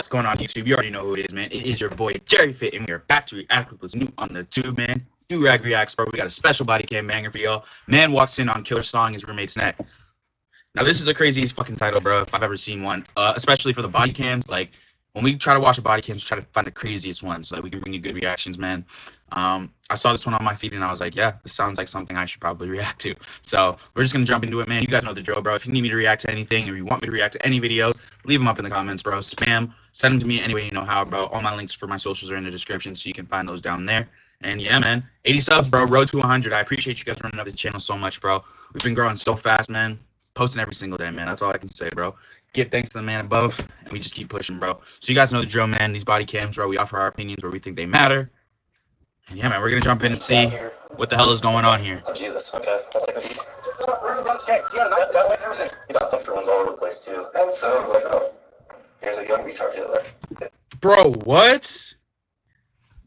What's going on, YouTube? You already know who it is, man. It is your boy Jerry Fit, and we are back to react with what's new on the tube, man. Do-rag reacts, bro. We got a special body cam banger for y'all. Man walks in on killer sawing his roommate's neck. Now, this is the craziest fucking title, bro, if I've ever seen one. Especially for the body cams. Like, when we try to watch a body cams, we try to find the craziest ones so that we can bring you good reactions, man. I saw this one on my feed, and I was like, yeah, this sounds like something I should probably react to. So, we're just going to jump into it, man. You guys know the drill, bro. If you need me to react to anything, or you want me to react to any videos, leave them up in the comments, bro. Spam. Send them to me any way you know how, bro. All my links for my socials are in the description, so you can find those down there. And yeah, man, 80 subs, bro. Road to 100. I appreciate you guys running up the channel so much, bro. We've been growing so fast, man. Posting every single day, man. That's all I can say, bro. Give thanks to the man above, and we just keep pushing, bro. So you guys know the drill, man. These body cams, bro, we offer our opinions where we think they matter. And yeah, man, we're gonna jump in and see what the hell is going on here. Oh, Jesus, okay. That's like a beat. You got poster ones all over the place, too. And so, like, oh, here's a young retard Hitler. Bro, what?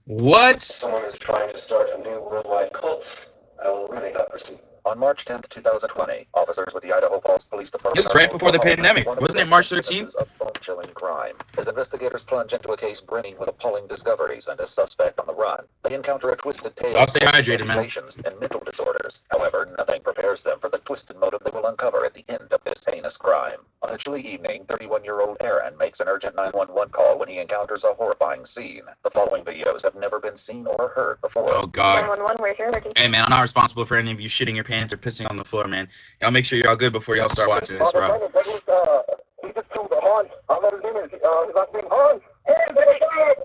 What? Someone is trying to start a new worldwide cult. I will eliminate that person. On March 10th, 2020, officers with the Idaho Falls Police Department... It was right before the pandemic. Wasn't it March 13th? ...a bone-chilling crime. As investigators plunge into a case brimming with appalling discoveries and a suspect on the run, they encounter a twisted tale I'll stay hydrated, man. and mental disorders. However, nothing prepares them for the twisted motive they will uncover at the end of this heinous crime. On a chilly evening, 31-year-old Aaron makes an urgent 911 call when he encounters a horrifying scene. The following videos have never been seen or heard before. Oh, God. 911, we're here. Hey, man, I'm not responsible for any of you shitting your pants or pissing on the floor, man. Y'all make sure you're all good before y'all start watching this, bro.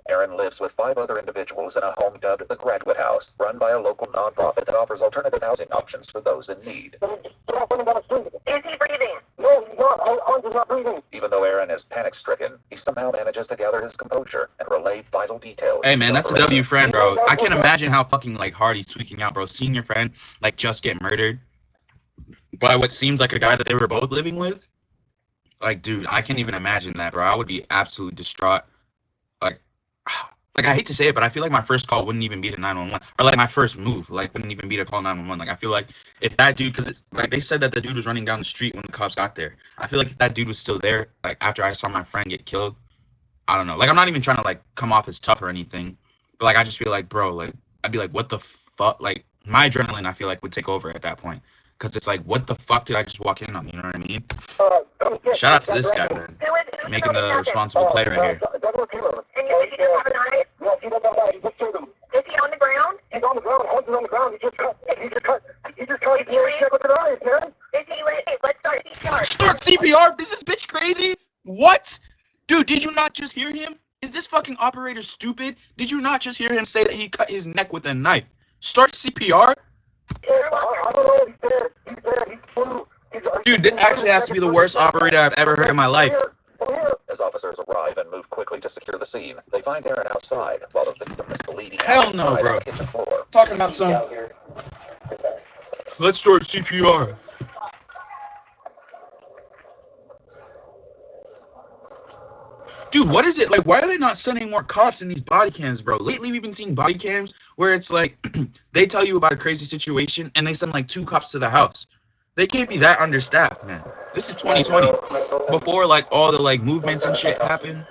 Aaron lives with 5 other individuals in a home dubbed the Graduate House, run by a local nonprofit that offers alternative housing options for those in need. Is he breathing? No, he's not. Hans is not breathing. Even though Aaron is panic-stricken, he somehow manages to gather his composure and relay vital details. Hey, man, that's a W friend, bro. I can't imagine how fucking, like, hard he's tweaking out, bro. Seeing your friend, like, just get murdered by what seems like a guy that they were both living with. Like, dude, I can't even imagine that, bro. I would be absolutely distraught. Like, I hate to say it, but I feel like my first call wouldn't even be to 911. Or, like, my first move, like, wouldn't even be to call 911. Like, I feel like if that dude, because, like, they said that the dude was running down the street when the cops got there. I feel like if that dude was still there, like, after I saw my friend get killed, I don't know. Like, I'm not even trying to, like, come off as tough or anything. But, like, I just feel like, bro, like, I'd be like, what the fuck? Like, my adrenaline, I feel like, would take over at that point. Because it's like, what the fuck did I just walk in on? You know what I mean? Shout out to this guy, man. Making the responsible play right here. And you think he doesn't have a knife? No, he doesn't have a knife. He just killed him. Is he on the ground? He's on the ground. Hans is on the ground. He just cut. He just tried to check with the knife, man. Is he lit? Let's start CPR. Start CPR? Is this bitch crazy? What? Dude, did you not just hear him? Is this fucking operator stupid? Did you not just hear him say that he cut his neck with a knife? Start CPR? I don't know. He's there. He's there. He's blue. Dude, this actually has to be the worst operator I've ever heard in my life. As officers arrive and move quickly to secure the scene, they find Aaron outside while the victim is bleeding Hell out no, inside bro. on the kitchen floor. Talking about some... Let's start CPR. Dude, what is it? Like, why are they not sending more cops in these body cams, bro? Lately, we've been seeing body cams where it's like, they tell you about a crazy situation, and they send, like, 2 cops to the house. They can't be that understaffed, man. This is 2020. Before, like, all the, like, movements and shit happen.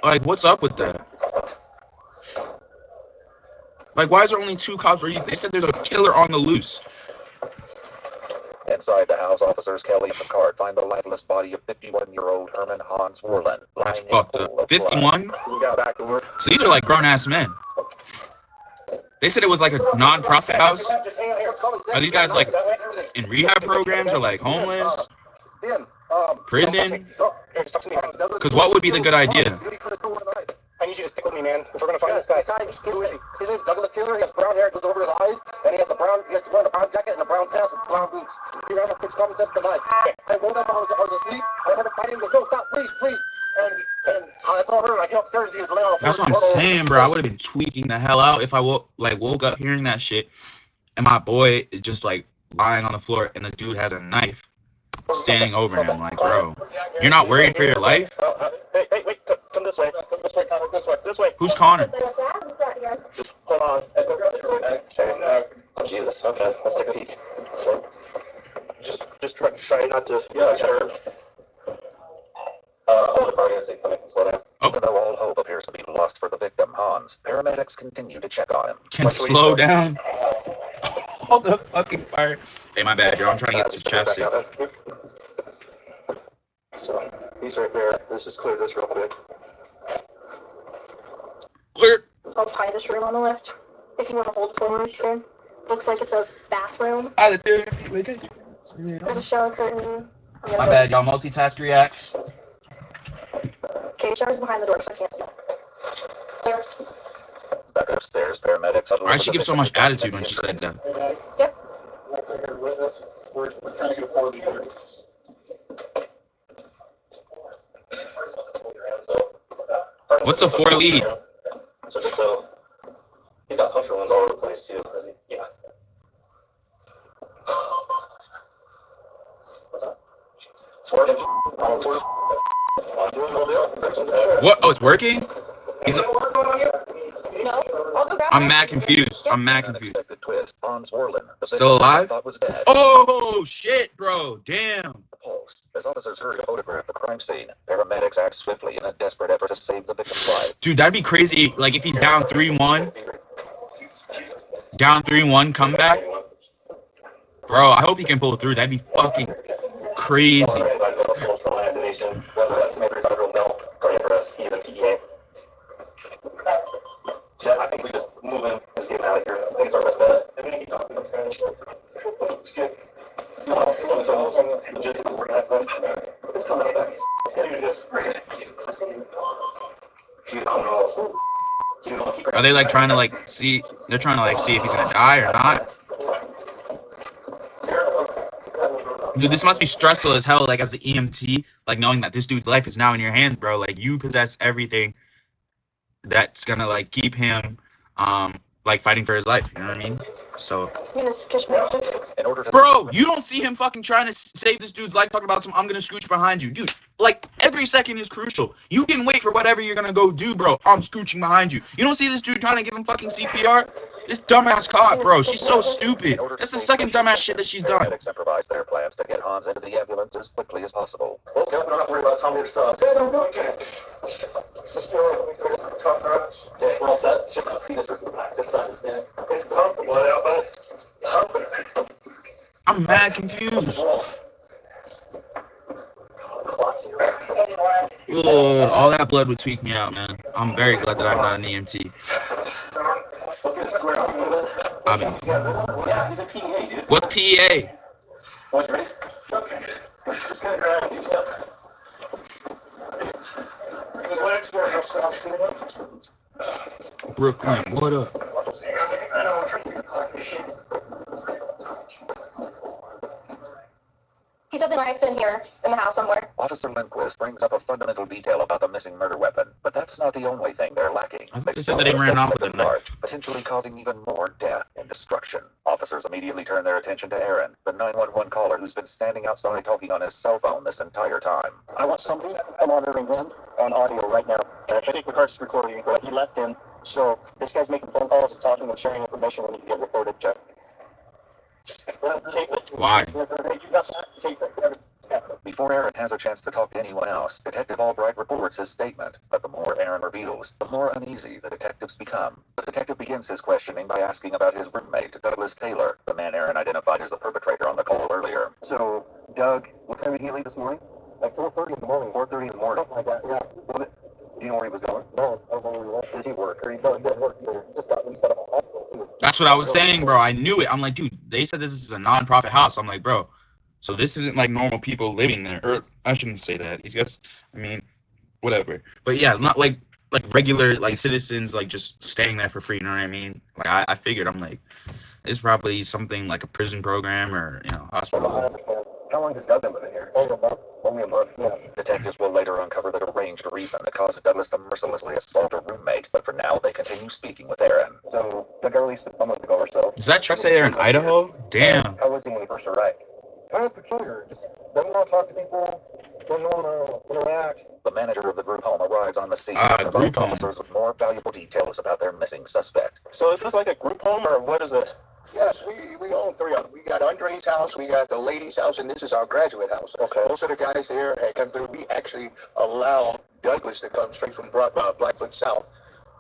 Like, what's up with that? Like, why is there only 2 cops? They said there's a killer on the loose. Inside the house, officers Kelly and Picard find the lifeless body of 51-year-old Herman Hans Warland lying in a pool of 51? blood. So these are like grown-ass men. They said it was like a non-profit house. Are these guys like in rehab programs or like homeless? Prison? Because what would be the good idea? I need you to stick with me, man. If we're gonna find this guy, who is he? His name's Douglas Taylor. He has brown hair, goes over his eyes, and he has wearing a brown jacket and a brown pants with brown boots. He ran up 6 common sense with a knife. I woke up, I was asleep. I heard him fighting. He goes, no, stop, please, please. And that's all I heard. I came upstairs. He was laying on the floor. That's what I'm saying, bro. I would have been tweaking the hell out if I woke up hearing that shit, and my boy is just like lying on the floor, and the dude has a knife standing over him. Like, bro, you're not worried for your life? Hey, wait, come this way. Come this way, Connor. This way. Who's Connor? Just hold on. Oh, Jesus. Okay, let's take a peek. Just try not to touch her. Even though all hope appears to be lost for the victim, Hans, paramedics continue to check on him. Can slow down. Hold the fucking fire. Hey, my bad, yo. I'm trying to get some chapstick. So, he's right there. Let's just clear this real quick. Clear. I'll tie this room on the lift. If you want to hold it for me, sure. Looks like it's a bathroom. There's a shower curtain. My bad, y'all. Multitask reacts. Okay, shower's behind the door, so I can't see. Clear. Back upstairs, paramedics. Why'd she give so much attitude when she said that? Yep. We're trying to get forward here. What's a 4 lead? So just so he's got puncture wounds all over the place too. Yeah. What's up? It's working. What? Oh, it's working? No, I'll go grab I'm it. mad confused. I'm mad An confused. unexpected twist. Hans Worlin, the Still victim alive? thought was dead. Oh, shit, bro. Damn. Pulse. As officers hurry to photograph the crime scene, paramedics act swiftly in a desperate effort to save the victim's life. Dude, that'd be crazy. Like, if he's down 3-1. Down 3-1 comeback. Bro, I hope he can pull through. That'd be fucking crazy. He's a PEA. I think we just move him. Just get him out of here. I think it's our best bet. It's good. It's coming back. Are they like trying to like see? They're trying to like see if he's gonna die or not. Dude, this must be stressful as hell. Like as the EMT, like knowing that this dude's life is now in your hands, bro. Like you possess everything that's gonna like keep him, like fighting for his life. You know what I mean? So. In order to Bro, you don't see him fucking trying to save this dude's life, talking about some, I'm gonna scooch behind you. Dude, like, every second is crucial. You can wait for whatever you're gonna go do, bro. I'm scooching behind you. You don't see this dude trying to give him fucking CPR? This dumbass cop, bro. She's so stupid. That's the second dumbass shit that she's done. paramedics improvise their plans to get Hans into the ambulance as quickly as possible. Okay, we don't have to worry about Tommy yourself. Yeah, we're all set. Just not see this side is dead. It's comfortable out, but confident. I'm mad confused. Ugh, all that blood would tweak me out, man. I'm very glad that I'm not an EMT. Let's get it squared up a little bit. I mean, Yeah, he's a PEA, dude. what's PEA? Boys ready? Okay. Just gonna grab these up. His legs there, Brooklyn, what up? He said the knife's in here, in the house somewhere. Officer Lindquist brings up a fundamental detail about the missing murder weapon, but that's not the only thing they're lacking. I thought they said that he ran off with a knife. Potentially causing even more death and destruction. Officers immediately turn their attention to Aaron, the 911 caller who's been standing outside talking on his cell phone this entire time. I want somebody monitoring him on audio right now. I think the car's recording, but he left in. So this guy's making phone calls and talking and sharing information when he get reported. Check. Tape it. Why? You got that? Tape it. Before Aaron has a chance to talk to anyone else, Detective Albright reports his statement. But the more Aaron reveals, the more uneasy the detectives become. The detective begins his questioning by asking about his roommate, Douglas Taylor, the man Aaron identified as the perpetrator on the call earlier. So, Doug, what time did he leave this morning? Like 4:30 in the morning. 4:30 in the morning. Something like that, yeah. Do you know where he was going? No, I don't know where he went. Does he work? Or he doesn't work either. Just got set up a hospital, too. That's what I was saying, bro. I knew it. I'm like, dude, they said this is a non-profit house. I'm like, bro, so this isn't like normal people living there. Or I shouldn't say that. He's just, I mean, whatever. But yeah, not like regular like citizens like just staying there for free. You know what I mean? Like I figured, I'm like, it's probably something like a prison program or hospital. I understand. How long has Doug been living here? Only a month. Only a month, yeah. Detectives will later uncover the deranged reason that caused Douglas to mercilessly assault a roommate, but for now they continue speaking with Aaron. So, Doug got released a month ago or so. Does that truck say they're in Idaho? Damn. How was he when he first arrived? Kind of peculiar. Just doesn't want to talk to people, doesn't want to interact. The manager of the group home arrives on the scene Ah, and group provides home. officers with more valuable details about their missing suspect. So is this like a group home or what is it? Yes, we own three of them. We got Andre's house, we got the lady's house, and this is our graduate house. Okay. Most of the guys here had come through. We actually allow Douglas that comes straight from Blackfoot South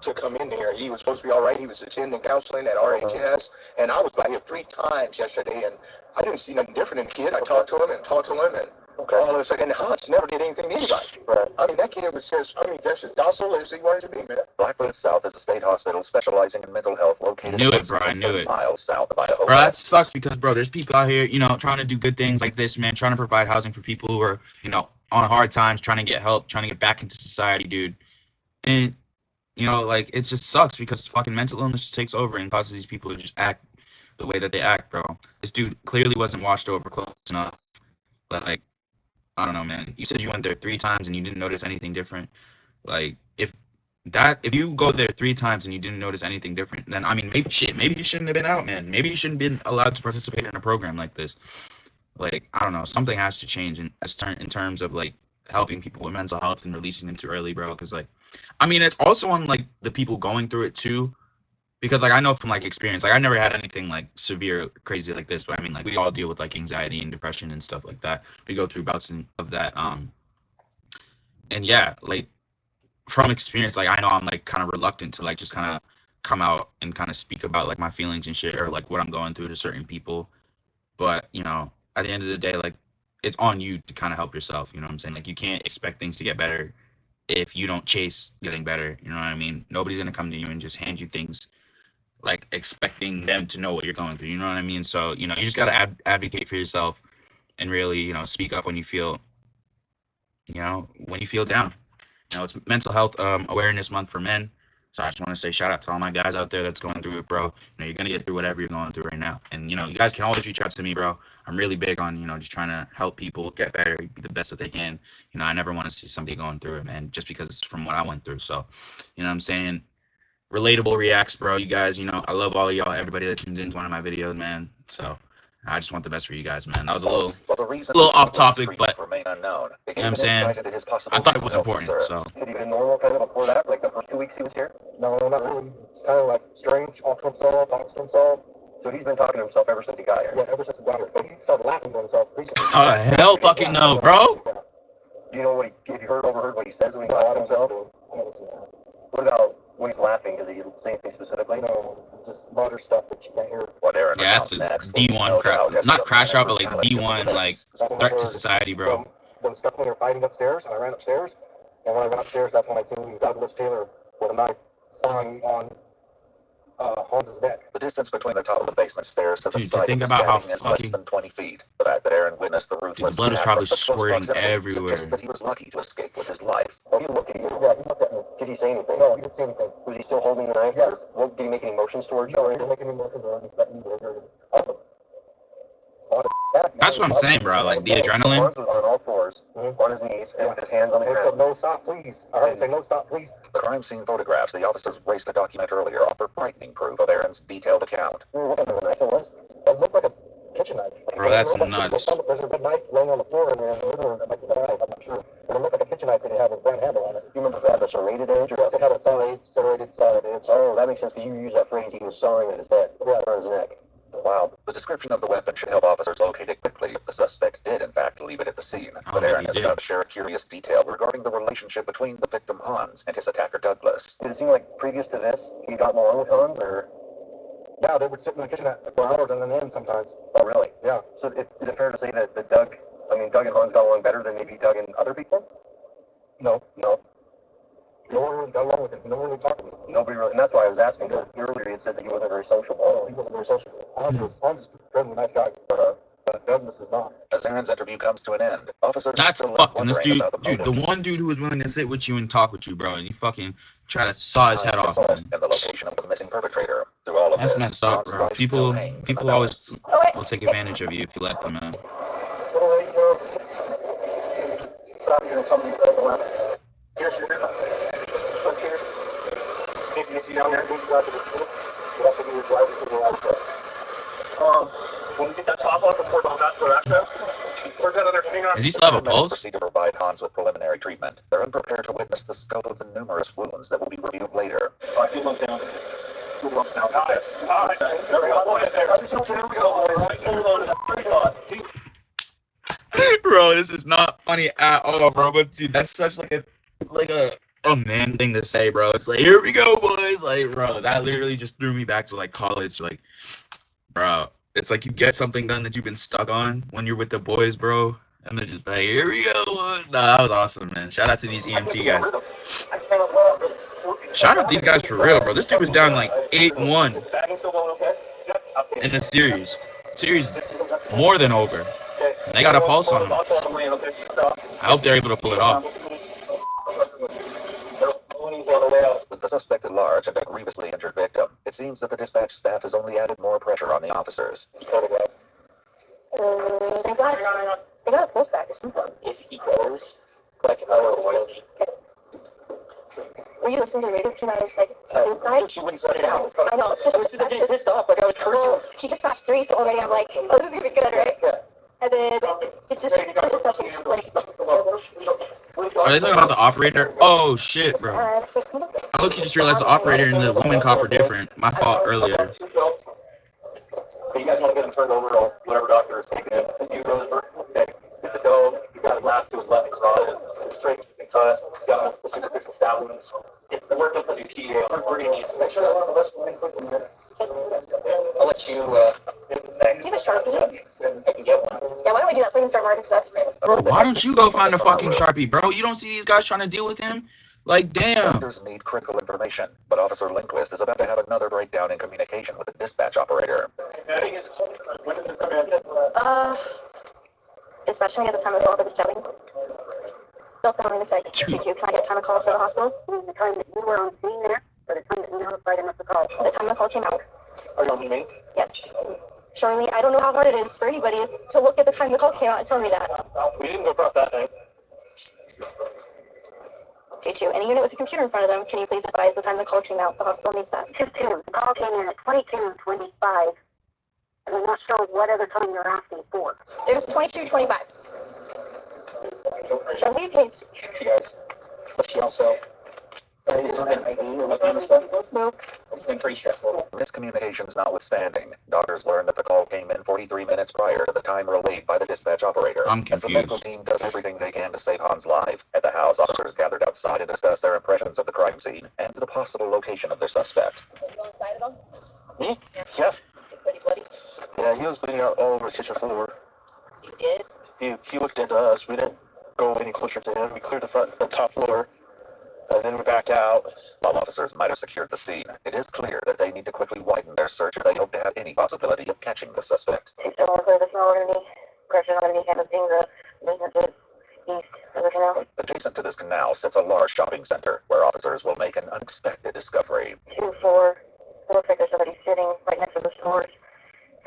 to come in here. He was supposed to be all right. He was attending counseling at RHS, and I was by here 3 times yesterday, and I didn't see nothing different in the kid. I talked to him, and all of a sudden, and Hunts never did anything to anybody. Right. I mean, that kid was just, just as docile as he wanted to be, man. Blackfoot South is a state hospital specializing in mental health located Knew it, bro. I knew 30 it. miles south of Idaho. Bro, that sucks because, bro, there's people out here, you know, trying to do good things like this, man, trying to provide housing for people who are, you know, on hard times, trying to get help, trying to get back into society, dude. And, you know, like, it just sucks because fucking mental illness just takes over and causes these people to just act the way that they act, bro. This dude clearly wasn't watched over close enough. But, like, I don't know, man. You said you went there 3 times and you didn't notice anything different. Like, if you go there 3 times and you didn't notice anything different, then, I mean, maybe you shouldn't have been out, man. Maybe you shouldn't have been allowed to participate in a program like this. Like, I don't know. Something has to change in terms of, like, helping people with mental health and releasing them too early, bro. Because, like, I mean, it's also on, like, the people going through it, too. Because, like, I know from, like, experience, like, I never had anything, like, severe, crazy like this. But, I mean, like, we all deal with, like, anxiety and depression and stuff like that. We go through bouts of that. And, yeah, like, from experience, like, I know I'm, like, kind of reluctant to, like, just kind of come out and kind of speak about, like, my feelings and shit or, like, what I'm going through to certain people. But, you know, at the end of the day, like, it's on you to kind of help yourself, you know what I'm saying? Like, you can't expect things to get better if you don't chase getting better, you know what I mean? Nobody's going to come to you and just hand you things, like, expecting them to know what you're going through, you know what I mean? So, you know, you just got to advocate for yourself and really, you know, speak up when you feel, you know, when you feel down. You know, it's Mental Health Awareness Month for men. So I just want to say shout out to all my guys out there that's going through it, bro. You know, you're going to get through whatever you're going through right now. And, you know, you guys can always reach out to me, bro. I'm really big on, you know, just trying to help people get better, be the best that they can. You know, I never want to see somebody going through it, man, just because it's from what I went through. So, you know what I'm saying? Relatable reacts, bro. You guys, you know, I love all of y'all, everybody that tunes into one of my videos, man. So I just want the best for you guys, man. That was a little off topic, but remain unknown. you know what I'm saying? I thought it was important, so. Had he been normal kind of before that, like the first 2 weeks he was here? No, not really. It's kind of like strange, talks to himself. So he's been talking to himself ever since he got here? Yeah, ever since he got here. But he started laughing to himself recently. Oh, hell fucking no, bro. Do you know what have you overheard what he says when he laughs to himself? What about when he's laughing? Does he say anything specifically? No, just mutter stuff that you can't hear. Yeah, that's a D1 crash. Not crash out, but like D1, like threat to society, bro. Them stuff when they were fighting upstairs, and I ran upstairs. And when I went upstairs, that's when I seen Douglas Taylor with a knife sawing on Hans's neck. The distance between the top of the basement stairs to the Dude, site think of the about how stabbing is less than 20 feet. The fact that Aaron witnessed the ruthless blood is act probably from such close squirting proximity everywhere. suggests that he was lucky to escape with his life. Oh, he looked at you. Yeah, he looked at me. Did he say anything? No, he didn't say anything. Was he still holding the knife? Yes. Did he make any motions towards you? No, he didn't make any motions or anything. That's what I'm saying, bro. Like, the adrenaline. Hans was on all fours, on his knees, and with his hands on the ground. He said, no, stop, please. I heard him say, no, stop, please. The crime scene photographs the officers raced to document earlier offer frightening proof of Aaron's detailed account. What kind of knife it was? It looked like a kitchen knife. Bro, that's nuts. There's a good knife laying on the floor in there in the middle of the knife, I'm not sure. But it looked like a kitchen knife that had a red handle on it. Do you remember if it had a serrated edge? Or yes, it had a serrated edge. Oh, that makes sense, because you used that phrase, he was sawing at his head, on his neck. Wow. The description of the weapon should help officers locate it quickly if the suspect did, in fact, leave it at the scene. But Aaron is about to share a curious detail regarding the relationship between the victim Hans and his attacker Douglas. Did it seem like previous to this, he got along with Hans, or? Yeah, they would sit in the kitchen for hours and then end sometimes. Oh, really? Yeah. So is it fair to say that Doug and Hans got along better than maybe Doug and other people? No. No one really got along with him. No one really talked to him. Nobody really, and that's why I was asking. Earlier he had said that he wasn't very sociable. No, he wasn't very sociable. Hans is a friendly, nice guy. But Douglas is not. As Aaron's interview comes to an end, officers That's are still fucked. And this wondering dude, about the motive. the one dude who was willing to sit with you and talk with you, bro, and you fucking try to saw his head off, man. And the location of the missing perpetrator. Through all of That's this, messed up, Hans' bro. life still People hangs in the always balance. will take advantage of you if you let them, man. When we get that top off before the vascular access, where's that other thing on? Does he still have a Paramedics pulse? proceed to provide Hans with preliminary treatment. They're unprepared to witness the scope of the numerous wounds that will be reviewed later. 2 months down. 2 months down. All right. There we go, boys. There we go, boys. Hold on. Bro, this is not funny at all, bro. But dude, that's such like a like a man thing to say, bro. It's like, here we go, boys. Like, bro, that literally just threw me back to like college. Like, bro, it's like you get something done that you've been stuck on when you're with the boys, bro. And they're just like, here we go. Nah, that was awesome, man. Shout out to these EMT guys. Shout out these guys for real, bro. This dude was down like 8-1 in the series. Series more than over. They got a pulse on him. I hope they're able to pull it off. With the suspect at large and a grievously injured victim, it seems that the dispatch staff has only added more pressure on the officers. They got a pulse back or something. If he goes, like, oh, Were you listening to the radio? When I was like inside? she wouldn't shut it down. I know, it's just I was sitting there getting pissed off, like I was cursing. well, she just smashed 3, so already I'm like, oh, this is gonna be good, right? Yeah. And then it just like, Are they talking about the operator? Oh shit, bro. I look, you just realized the operator and the woman cop are different. My fault earlier. But you guys want to get him turned over to whatever doctor is taking him. You go to okay. It's a go. You got a lap to his left exotic. It's straight because you got multiple superficial stabs. If the work because he's PA, we're going to need to make sure that one of us I'll let you, do you have a Sharpie? I can get one. Yeah, why don't we do that so we can start marking stuff? Bro, why don't you go find a fucking Sharpie, bro? You don't see these guys trying to deal with him? Like, damn. Doctors need critical information, but Officer Lindquist is about to have another breakdown in communication with the dispatch operator. Especially when you get the time of call for the stabbing. They'll tell me to say, TQ, can I get time of call for the hospital? The time that you were on scene there, or the time that you notified him of the call? The time the call came out. Are you on me? Yes. Charlie, I don't know how hard it is for anybody to look at the time the call came out and tell me that. We didn't go across that thing. J2, any unit with a computer in front of them, can you please advise the time the call came out? The hospital needs that. 2-2. The call came in at 22:25. And I'm not sure what other time you're asking for. It was 22:25. Charlie, please. She does. But she also... No. It's been pretty stressful. Miscommunications notwithstanding, doctors learned that the call came in 43 minutes prior to the time relayed by the dispatch operator. I'm As the medical confused. team does everything they can to save Hans' life, at the house, officers gathered outside and discussed their impressions of the crime scene and the possible location of their suspect. Me? Yeah. Pretty bloody. Yeah, he was bleeding out all over the kitchen floor. You did? He looked into us. We didn't go any closer to him. We cleared the top floor, and then we backed out. While officers might have secured the scene, it is clear that they need to quickly widen their search if they hope to have any possibility of catching the suspect. So hopefully the small enemy pressure on enemy canvassing the maintenance east of the canal. Adjacent to this canal sits a large shopping center where officers will make an unexpected discovery. 2-4. Looks like there's somebody sitting right next to the stores.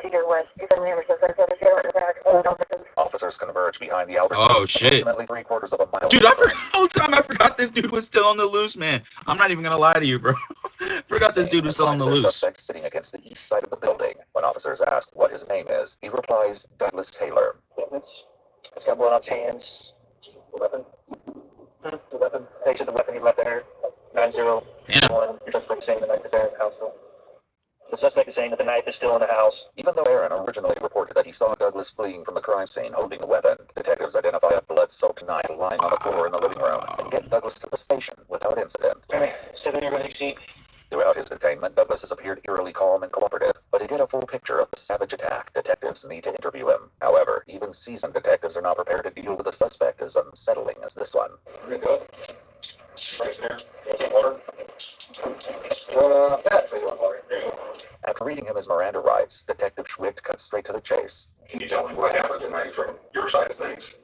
To your west. You can never see the back. Officers converge behind the outer Oh, fence, shit. approximately 3/4 of a mile. Dude, I forgot the whole time. I forgot this dude was still on the loose, man. I'm not even gonna lie to you, bro. Forgot this dude was still on the Their loose. suspect sitting against the east side of the building. When officers ask what his name is, he replies Douglas Taylor. It's got blood on its hands. The weapon. The weapon. They said the weapon he left there. 90. Yeah. You're just saying the knife is there in the house, though. The suspect is saying that the knife is still in the house. Even though Aaron originally reported that he saw Douglas fleeing from the crime scene holding the weapon, detectives identify a blood-soaked knife lying on the floor in the living room and get Douglas to the station without incident. Jimmy, sit in your ready seat. Throughout his detainment, Douglas has appeared eerily calm and cooperative, but to get a full picture of the savage attack, detectives need to interview him. However, even seasoned detectives are not prepared to deal with a suspect as unsettling as this one. Pretty good. Right there. There's some water. That's pretty water. After reading him his Miranda rights, Detective Schwicht cuts straight to the chase. Can you tell me what happened tonight from your side of things?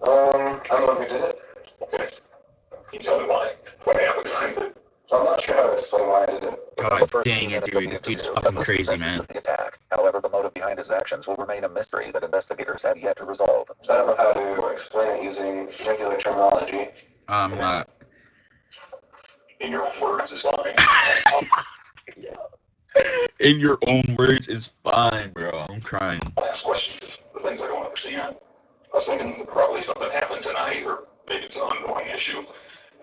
I don't know who did it. Okay. Can you tell me why? What happened tonight? I'm not sure how to explain why I did it. God The first dang few it, minutes of dude. the This dude's interview, fucking Douglas crazy, confesses man. to the attack. However, the motive behind his actions will remain a mystery that investigators have yet to resolve. I don't know how to explain it using regular terminology. Not. In your own words is fine. In your own words is fine, bro. I'm crying. Last question. The things I don't understand. I was thinking probably something happened tonight, or maybe it's an ongoing issue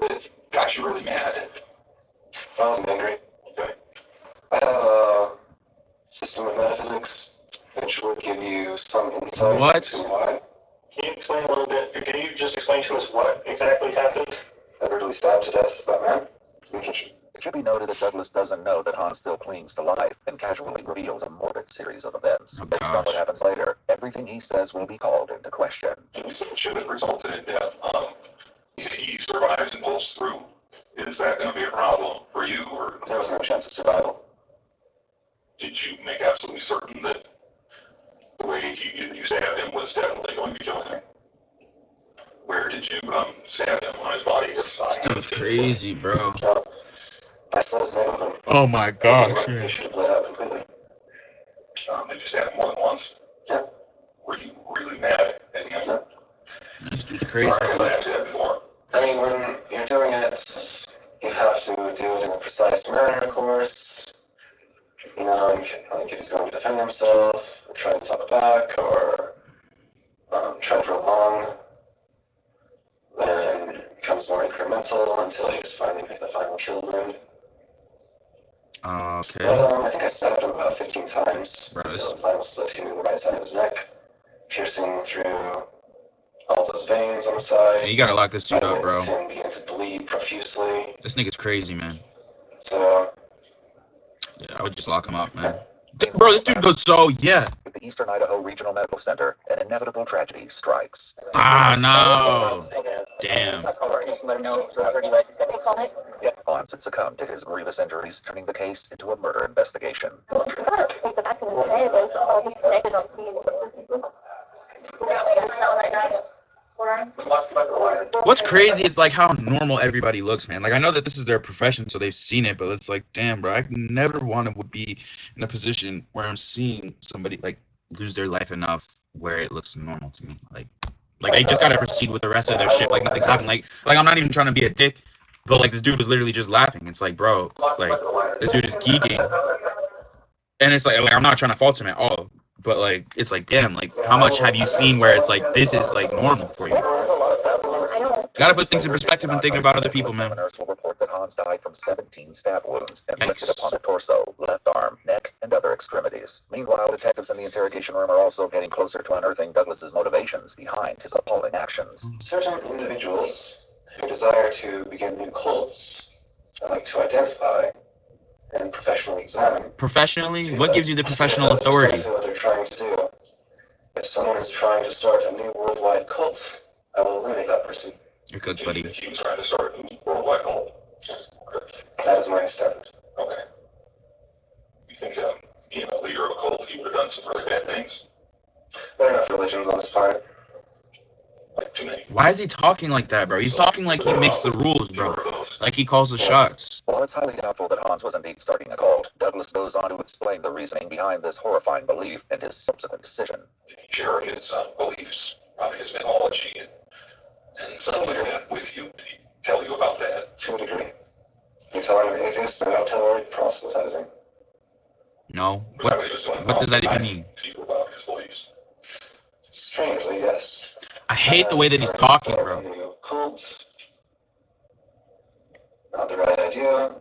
that got you really mad. I wasn't angry. Okay. I have a system of metaphysics which would give you some insight What? into why. Can you explain a little bit? Can you just explain to us what exactly happened? I brutally stabbed to death that man in the kitchen. It should be noted that Douglas doesn't know that Hans still clings to life and casually reveals a morbid series of events. Oh, Based on what gosh. happens later, everything he says will be called into question. This should have resulted in death. If he survives and pulls through, is that going to be a problem for you, or There was no chance of survival. did you make absolutely certain that the way you stabbed him was definitely going to be killing him? Where did you stab him on his body? This dude's crazy, bro. I slit his neck with him. Oh my gosh. He should have bled out completely. Did you stab him more than once? Yeah. Were you really mad at him? Yeah. This dude's crazy. Sorry, because I asked you that before. I mean, when you're doing it, you have to do it in a precise manner, of course. You know, like if he's going to defend himself, or try to talk back, or try to prolong, then it becomes more incremental until you just finally make the final kill wound. Okay. But I think I stabbed him about 15 times Bro, this- until the final slit him in the right side of his neck, piercing through all those veins on the side. Yeah, you gotta lock this dude I up, bro. witnessed him begin to bleed profusely. This nigga's crazy, man. So, Yeah, I would just lock him up, man. Bro, this dude goes so, yeah. At the Eastern Idaho Regional Medical Center, an inevitable tragedy strikes. Ah, no. Damn. Hans had succumbed to his grievous injuries, turning the case into a murder investigation. What's crazy is like how normal everybody looks, man. Like I know that this is their profession, so they've seen it, but it's like, damn, bro, I never would be in a position where I'm seeing somebody like lose their life enough where it looks normal to me. Like they just gotta proceed with the rest of their shit. Like nothing's happened. Like I'm not even trying to be a dick, but like this dude was literally just laughing. It's like, bro, like this dude is geeking, and it's like I'm not trying to fault him at all. But like it's like damn, like how much have you seen where it's like this is like normal for you? Gotta put things in perspective and thinking about other people, man. Examiners will report that Hans died from 17 stab wounds inflicted Yikes. upon the torso, left arm, neck, and other extremities. Meanwhile, detectives in the interrogation room are also getting closer to unearthing Douglas's motivations behind his appalling actions. certain individuals who desire to begin new cults, I like to identify and professionally examine. Professionally, what gives you the professional authority? Precisely what they're trying to do. If someone is trying to start a new worldwide cult, I will eliminate that person. You're good, He buddy. was trying to start a worldwide cult. That is my understanding. Okay. You think being a leader of a cult, he would have done some really bad things? There are enough religions on this planet. Like too many. Why is he talking like that, bro? He's talking like he makes the rules, bro. Like he calls the shots. While it's highly doubtful that Hans was indeed starting a cult, Douglas goes on to explain the reasoning behind this horrifying belief and his subsequent decision. Did he share his beliefs, probably his mythology, and stuff like that with you? Did he tell you about that? To a degree. You tell I'm an atheist, I don't tell her proselytizing. No. Was that what he was doing? What does that even mean? People about his beliefs. Strangely, yes. I hate the way that he's talking, bro. Cult. Not the right idea.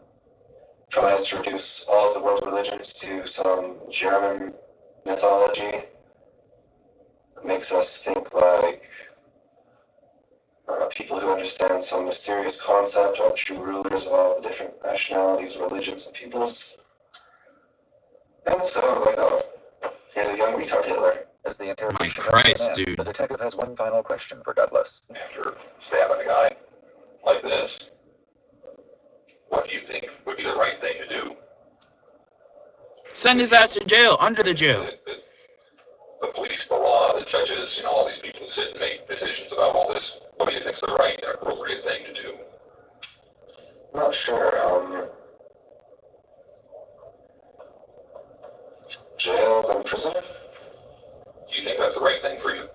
Tries to reduce all of the world religions to some German mythology. Makes us think like people who understand some mysterious concept are the true rulers of all the different nationalities, religions, and peoples. And so, like, oh, here's a young retard Hitler. As the interrogation My comes to an Christ, end, dude. the detective has one final question for Douglas. After stabbing a guy like this, what do you think would be the right thing to do? Send his ass to jail, under the jail. The police, the law, the judges, all these people who sit and make decisions about all this, what do you think is the right and appropriate thing to do? Not sure, jail than prison? Do you think that's the right thing for you?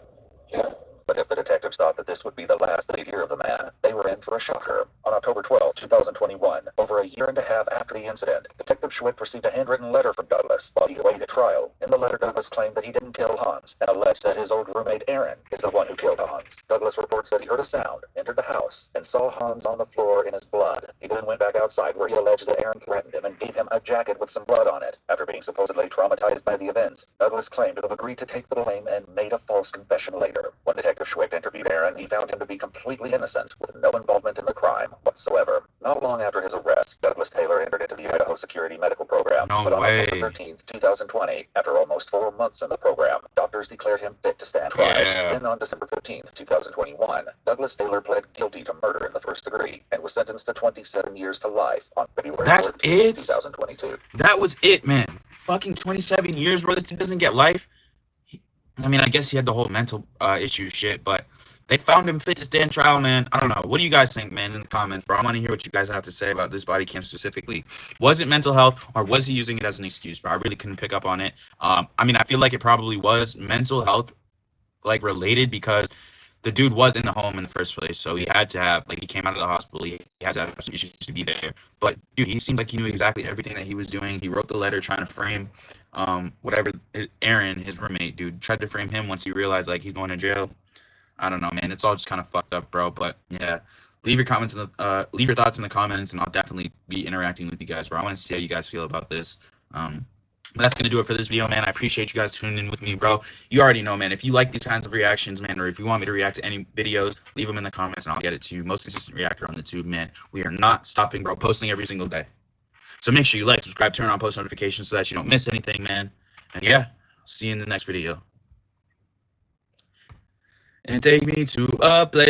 Yeah. But if the detectives thought that this would be the last they hear of the man, they were in for a shocker. On October 12, 2021, over a year and a half after the incident, Detective Schwick received a handwritten letter from Douglas while he awaited trial. In the letter, Douglas claimed that he didn't kill Hans and alleged that his old roommate Aaron is the one who killed Hans. Douglas reports that he heard a sound, entered the house, and saw Hans on the floor in his blood. He then went back outside where he alleged that Aaron threatened him and gave him a jacket with some blood on it. After being supposedly traumatized by the events, Douglas claimed to have agreed to take the blame and made a false confession later. When Detective Schwick interviewed Aaron, he found him to be completely innocent, with no involvement in the crime whatsoever. Not long after his arrest, Douglas Taylor entered into the Idaho Security Medical Program. No But on way. October 13th, 2020, after almost 4 months in the program, doctors declared him fit to stand trial. Yeah. Then on December 15th, 2021, Douglas Taylor pled guilty to murder in the first degree and was sentenced to 27 years to life on February That's 14th, it? 2022. That was it, man. Fucking 27 years, bro. This dude doesn't get life. I mean, I guess he had the whole mental issue shit, but they found him fit to stand trial, man. I don't know. What do you guys think, man, in the comments, bro? I want to hear what you guys have to say about this body cam specifically. Was it mental health, or was he using it as an excuse, bro? I really couldn't pick up on it. I mean, I feel like it probably was mental health, like, related, because the dude was in the home in the first place, so he had to have, like, he came out of the hospital, he had to have some issues to be there. But, dude, he seemed like he knew exactly everything that he was doing. He wrote the letter trying to frame whatever, Aaron, his roommate, dude, tried to frame him once he realized, like, he's going to jail. I don't know, man. It's all just kind of fucked up, bro. But yeah, leave your comments in the leave your thoughts in the comments, and I'll definitely be interacting with you guys, bro. I want to see how you guys feel about this. But that's gonna do it for this video, man. I appreciate you guys tuning in with me, bro. You already know, man. If you like these kinds of reactions, man, or if you want me to react to any videos, leave them in the comments, and I'll get it to you. Most consistent reactor on the tube, man. We are not stopping, bro. Posting every single day. So make sure you like, subscribe, turn on post notifications so that you don't miss anything, man. And yeah, see you in the next video. And take me to a place.